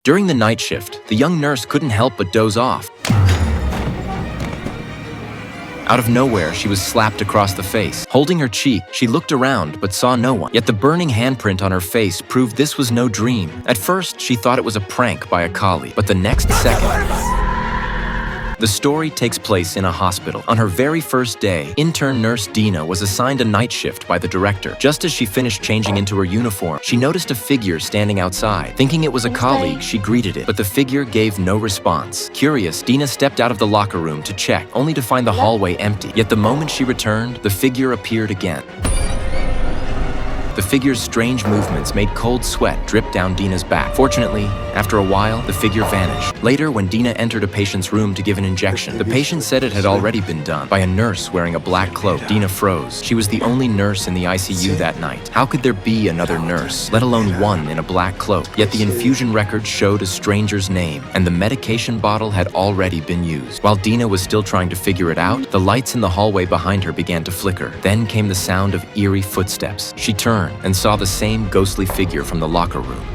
During the night shift, the young nurse couldn't help but doze off. Out of nowhere, she was slapped across the face. Holding her cheek, she looked around but saw no one. Yet the burning handprint on her face proved this was no dream. At first, she thought it was a prank by a colleague, but the next second... The story takes place in a hospital. On her very first day, intern nurse Dena was assigned a night shift by the director. Just as she finished changing into her uniform, she noticed a figure standing outside. Thinking it was a colleague, she greeted it, but the figure gave no response. Curious, Dena stepped out of the locker room to check, only to find the hallway empty. Yet the moment she returned, the figure appeared again. The figure's strange movements made cold sweat drip down Dena's back. Fortunately, after a while, the figure vanished. Later, when Dena entered a patient's room to give an injection, the patient said it had already been done by a nurse wearing a black cloak. Dena froze. She was the only nurse in the ICU that night. How could there be another nurse, let alone one in a black cloak? Yet the infusion record showed a stranger's name, and the medication bottle had already been used. While Dena was still trying to figure it out, the lights in the hallway behind her began to flicker. Then came the sound of eerie footsteps. She turned and saw the same ghostly figure from the locker room.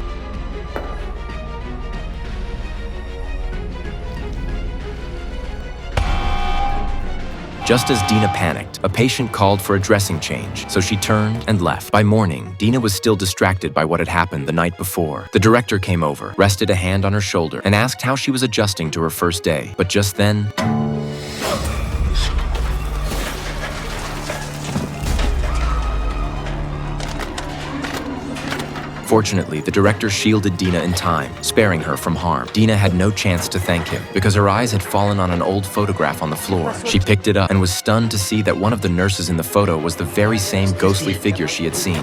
Just as Dena panicked, a patient called for a dressing change, so she turned and left. By morning, Dena was still distracted by what had happened the night before. The director came over, rested a hand on her shoulder, and asked how she was adjusting to her first day. But just then... Fortunately, the director shielded Dena in time, sparing her from harm. Dena had no chance to thank him, because her eyes had fallen on an old photograph on the floor. She picked it up and was stunned to see that one of the nurses in the photo was the very same ghostly figure she had seen.